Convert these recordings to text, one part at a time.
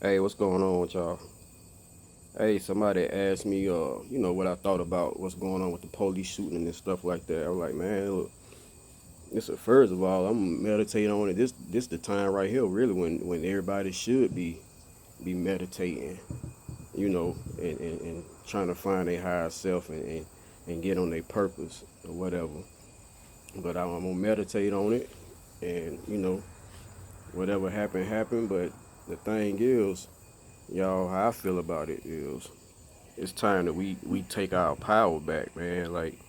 Hey, what's going on with y'all? Hey, somebody asked me, what I thought about what's going on with the police shooting and stuff like that. I was like, man, look, first of all, I'm meditating on it. This the time right here, really, when everybody should be meditating, and trying to find their higher self and get on their purpose or whatever. But I'm gonna meditate on it, and whatever happened happened. But the thing is, y'all, how I feel about it is, it's time that we take our power back, man. Like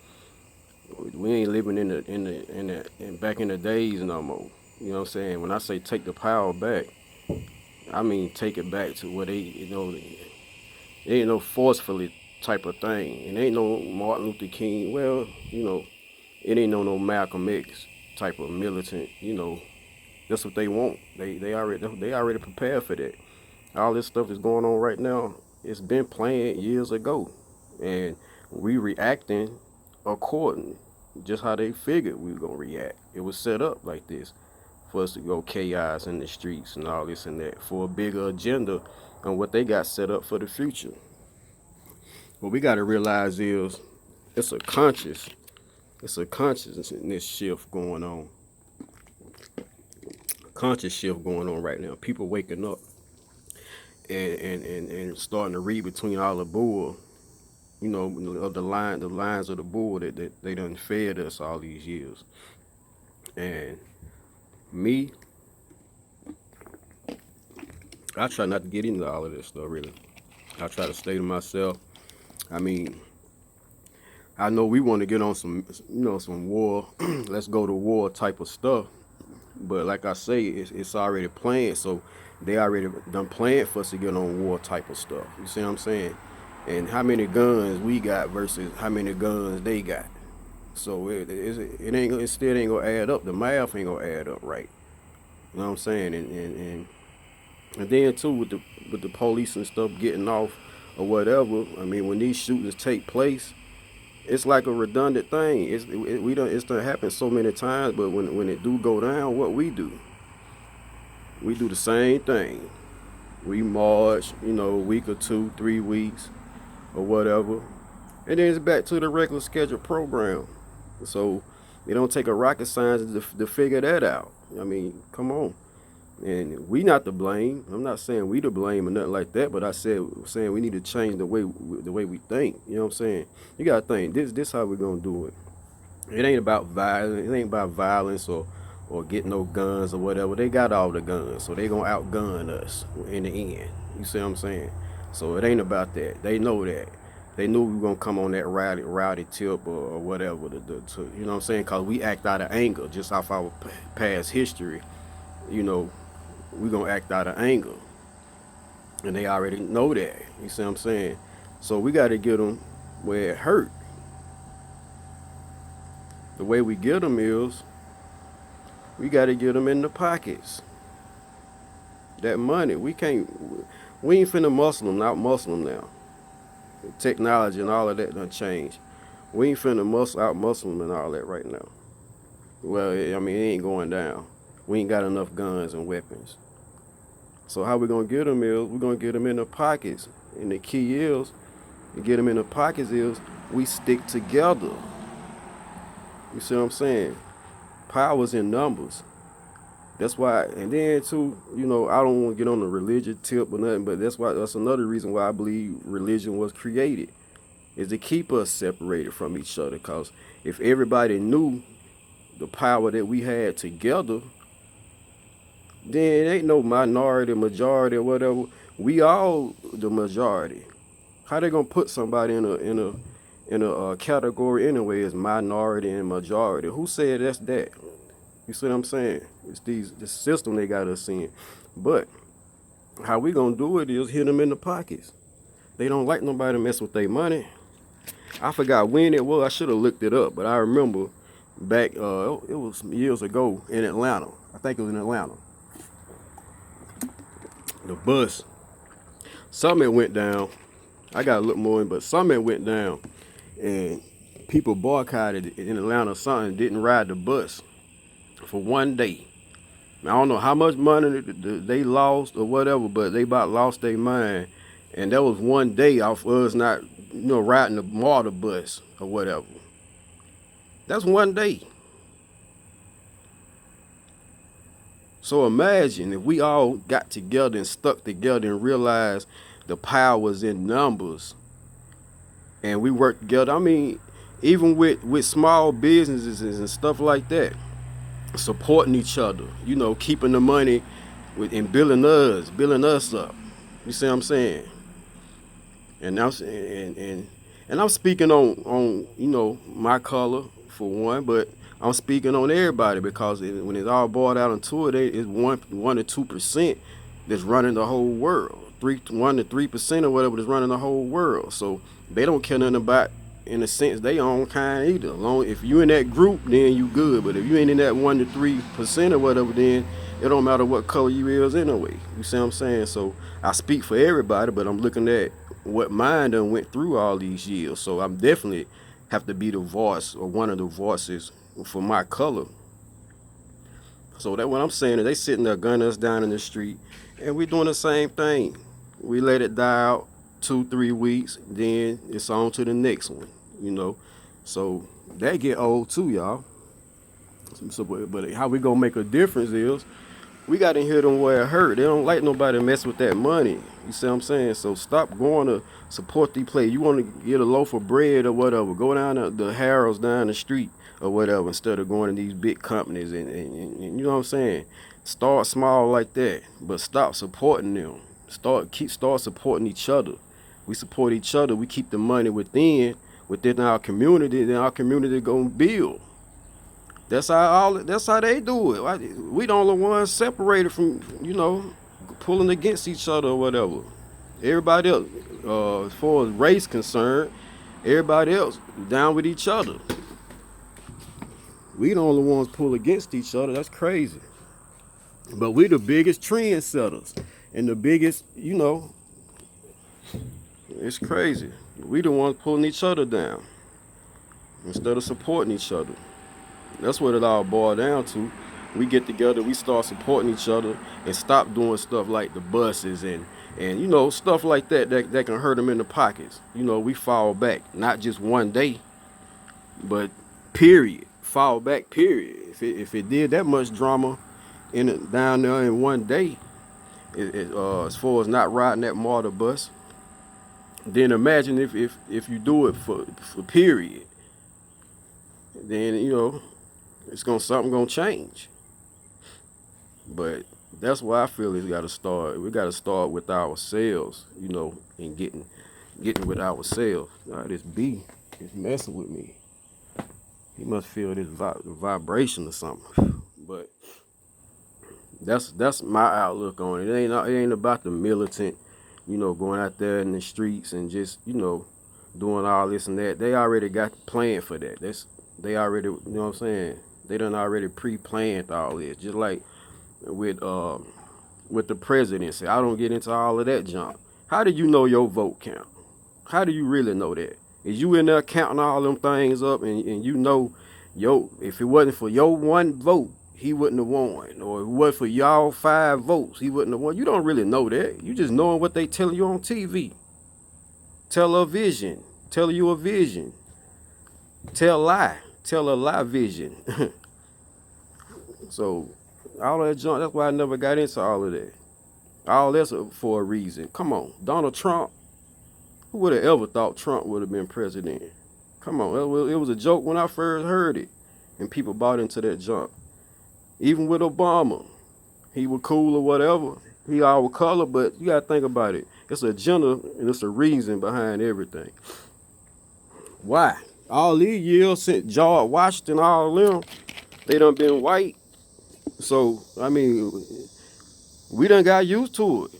we ain't living in back in the days no more. You know what I'm saying? When I say take the power back, I mean take it back to where it ain't no forcefully type of thing. It ain't no Martin Luther King. Well, it ain't no Malcolm X type of militant. That's what they want. They already prepared for that. All this stuff is going on right now. It's been planned years ago, and we reacting accordingly, just how they figured we were gonna react. It was set up like this for us to go chaos in the streets and all this and that for a bigger agenda on what they got set up for the future. What we got to realize is it's a conscious, it's a consciousness shift going on, conscious shift going on right now. People waking up and starting to read between all the bull, of the lines of the bull that they done fed us all these years. And me, I try not to get into all of this stuff really. I try to stay to myself. I mean, I know we want to get on some war, let's go to war type of stuff. But like I say, it's already planned, so they already done planned for us to get on war type of stuff. You see what I'm saying? And how many guns we got versus how many guns they got. So it still ain't gonna add up. The math ain't gonna add up right. You know what I'm saying? And then too with the police and stuff getting off or whatever. I mean, when these shootings take place, it's like a redundant thing. It's done happened so many times, but when it do go down, what we do the same thing. We march, a week or two, 3 weeks or whatever, and then it's back to the regular scheduled program. So it don't take a rocket scientist to figure that out. I mean, come on. And we not to blame. I'm not saying we to blame or nothing like that, but saying we need to change the way we think. You know what I'm saying? You gotta think this how we gonna do it. It ain't about violence. It ain't about violence or getting no guns or whatever. They got all the guns, so they gonna outgun us in the end. You see what I'm saying? So it ain't about that. They know that. They knew we were gonna come on that rowdy tip or whatever. You know what I'm saying? Cause we act out of anger, just off our past history. You know, we gonna act out of anger, and they already know that. You see what I'm saying? So we got to get them where it hurt. The way we get them is we got to get them in the pockets. That money, we ain't finna muscle them, not muscle them now. Technology and all of that done changed. We ain't finna muscle them and all that right now. Well, I mean, it ain't going down. We ain't got enough guns and weapons. So how we gonna get them is we gonna get them in the pockets. And the key is to get them in the pockets is we stick together. You see what I'm saying? Power's in numbers. That's why, and then too, I don't want to get on the religious tip or nothing, but that's another reason why I believe religion was created, is to keep us separated from each other. Cause if everybody knew the power that we had together, then it ain't no minority, majority, or whatever. We all the majority. How they gonna put somebody in a category anyway as minority and majority? Who said that's that? You see what I'm saying? It's this system they got us in. But how we gonna do it is hit them in the pockets. They don't like nobody to mess with their money. I forgot when it was. I should have looked it up, but I remember back. It was years ago in Atlanta. I think it was in Atlanta. The bus. Something went down. I gotta look more in, but something went down, and people boycotted in Atlanta. Something didn't ride the bus for one day. I don't know how much money they lost or whatever, but they about lost their mind. And that was one day off us not, riding the MARTA bus or whatever. That's one day. So imagine if we all got together and stuck together and realized the power was in numbers and we worked together. I mean, even with small businesses and stuff like that, supporting each other, keeping the money and building us up. You see what I'm saying? And I'm speaking on my color for one, but I'm speaking on everybody because when it's all boiled out into it, it's 1 to 2% that's running the whole world. 1 to 3% or whatever that's running the whole world. So they don't care nothing about, in a sense, they own kind either. If you in that group, then you good. But if you ain't in that 1 to 3% or whatever, then it don't matter what color you is anyway. You see what I'm saying? So I speak for everybody, but I'm looking at what mine done went through all these years. So I'm definitely have to be the voice or one of the voices for my color. So that what I'm saying is they sitting there gunning us down in the street, and we doing the same thing. We let it die out 2-3 weeks, then it's on to the next one. So that get old too, y'all. So, but how we gonna make a difference is we got to hit them where it hurt. They don't like nobody mess with that money. You see what I'm saying? So stop going to support these players. You want to get a loaf of bread or whatever, go down the Harrods down the street or whatever instead of going to these big companies and you know what I'm saying? Start small like that, but stop supporting them. Start supporting each other. We support each other. We keep the money within our community, then our community gonna build. That's how they do it. We the only ones separated from, pulling against each other or whatever. Everybody else, as far as race concerned, everybody else down with each other. We the only ones pull against each other. That's crazy. But we the biggest trendsetters and the biggest, it's crazy. We the ones pulling each other down instead of supporting each other. That's what it all boils down to. We get together, we start supporting each other and stop doing stuff like the buses and stuff like that can hurt them in the pockets. We fall back, not just one day, but period. Fall back, period. If it did that much drama down there in one day, as far as not riding that MARTA bus, then imagine if you do it for period, then something gonna change. But that's why I feel we gotta start. We gotta start with ourselves, and getting with ourselves. This B is messing with me. He must feel this vibration or something. But that's my outlook on it. It ain't about the militant, going out there in the streets and just doing all this and that. They already got the plan for that. They already, you know what I'm saying? They done already pre-planned all this. Just like with the presidency. I don't get into all of that junk. How do you know your vote count? How do you really know that? Is you in there counting all them things up and if it wasn't for your one vote, he wouldn't have won. Or if it wasn't for y'all 5 votes, he wouldn't have won. You don't really know that. You just knowing what they telling you on TV. Tell a vision. Tell you a vision. Tell a lie vision. So all that junk, that's why I never got into all of that. All that's for a reason. Come on, Donald Trump. Who would have ever thought Trump would have been president? Come on, it was a joke when I first heard it, and people bought into that junk. Even with Obama, he was cool or whatever. He all color, but you gotta think about it. It's a agenda and it's a reason behind everything. Why? All these years since George Washington, all of them, they done been white. So, I mean, we done got used to it.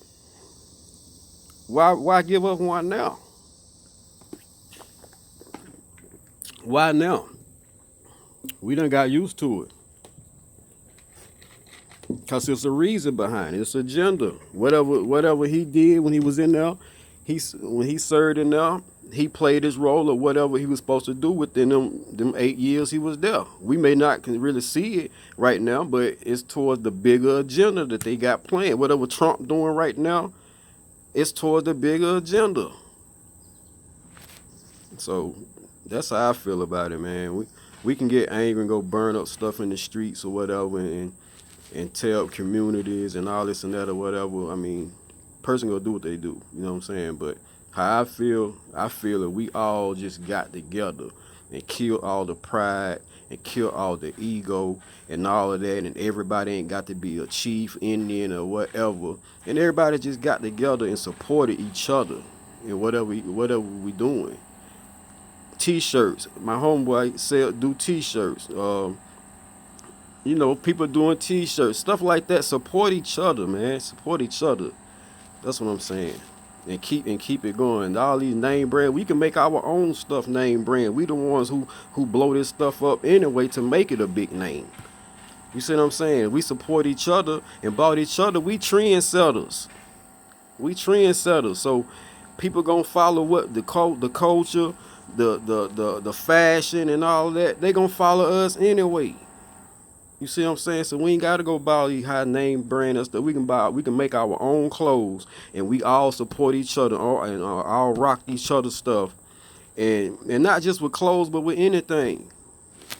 Why give us one now? Why now? We done got used to it. Because there's a reason behind it. It's agenda. Whatever he did when he was in there, when he served in there, he played his role or whatever he was supposed to do within them 8 years he was there. We may not can really see it right now, but it's towards the bigger agenda that they got planned. Whatever Trump doing right now, it's towards the bigger agenda. So that's how I feel about it, man. We can get angry and go burn up stuff in the streets or whatever, and tell communities and all this and that or whatever. I mean, person gonna do what they do. You know what I'm saying? But how I feel that we all just got together and kill all the pride and kill all the ego and all of that, and everybody ain't got to be a chief, Indian, or whatever. And everybody just got together and supported each other in whatever we doing. T-shirts. My homeboy do T-shirts. People doing T-shirts, stuff like that. Support each other, man. Support each other. That's what I'm saying. And keep it going. All these name brand, we can make our own stuff name brand. We the ones who blow this stuff up anyway to make it a big name. You see what I'm saying? We support each other and bought each other. We trendsetters. So people gonna follow what the culture, the fashion and all that. They gonna follow us anyway. You see what I'm saying? So we ain't gotta go buy these high name brand and stuff. We can make our own clothes, and we all support each other and all rock each other's stuff, and not just with clothes, but with anything.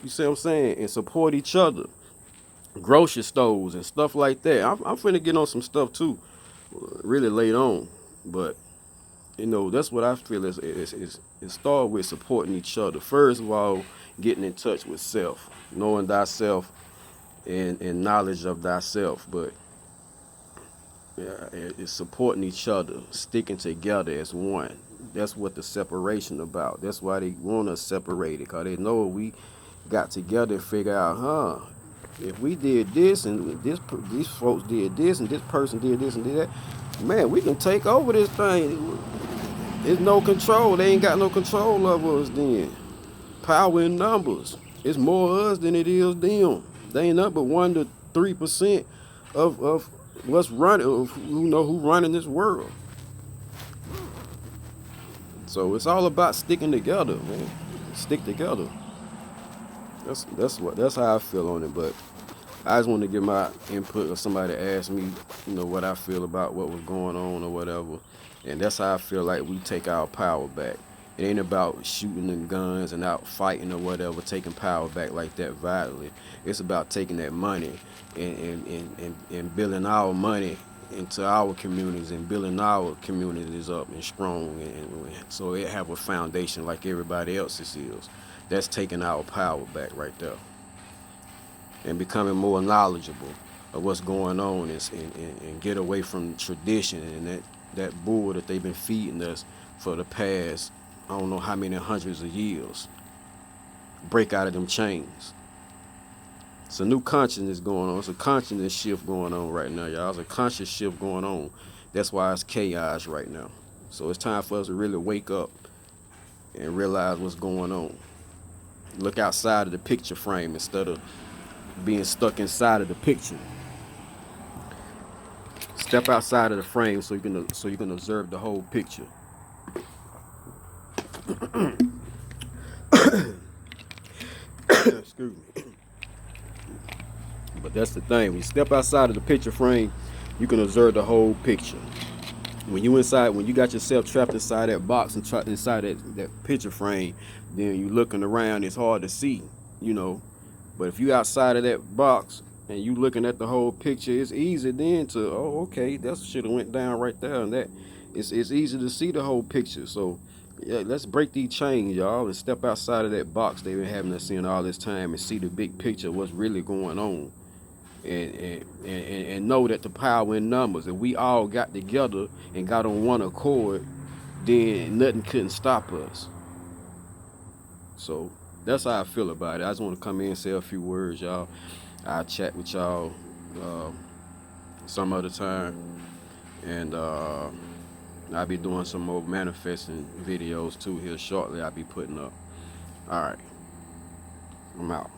You see what I'm saying? And support each other. Grocery stores and stuff like that. I'm finna get on some stuff too, really late on, but that's what I feel is it start with supporting each other. First of all, getting in touch with self, knowing thyself, and knowledge of thyself. But yeah, it's supporting each other, sticking together as one. That's what the separation about. That's why they want us separated, because they know we got together and figure out, if we did this and these folks did this and this person did this and did that, man, we can take over this thing. There's no control. They ain't got no control over us then. Power in numbers. It's more us than it is them. They ain't up but 1 to 3% of what's running, of who running this world. So it's all about sticking together, man. Stick together. That's how I feel on it. But I just want to give my input, or somebody asked me, what I feel about what was going on or whatever. And that's how I feel like we take our power back. It ain't about shooting the guns and out fighting or whatever, taking power back like that violently. It's about taking that money and building our money into our communities and building our communities up and strong, and so it have a foundation like everybody else's is. That's taking our power back right there. And becoming more knowledgeable of what's going on, and get away from tradition and that bull that they've been feeding us for the past, I don't know how many hundreds of years. Break out of them chains. It's a new consciousness going on. It's a consciousness shift going on right now, y'all. It's a conscious shift going on. That's why it's chaos right now. So it's time for us to really wake up and realize what's going on. Look outside of the picture frame instead of being stuck inside of the picture. Step outside of the frame so you can observe the whole picture. Excuse me. But that's the thing. When you step outside of the picture frame, you can observe the whole picture. When you got yourself trapped inside that box and trapped inside that picture frame, then you looking around, it's hard to see, But if you outside of that box and you looking at the whole picture, it's easy then to, okay, that should have went down right there, and that it's easy to see the whole picture. So yeah, let's break these chains, y'all, and step outside of that box they've been having us in all this time and see the big picture of what's really going on. And know that the power in numbers, if we all got together and got on one accord, then nothing couldn't stop us. So that's how I feel about it. I just want to come in and say a few words, y'all. I'll chat with y'all some other time, and I'll be doing some more manifesting videos too here shortly. I'll be putting up. All right, I'm out.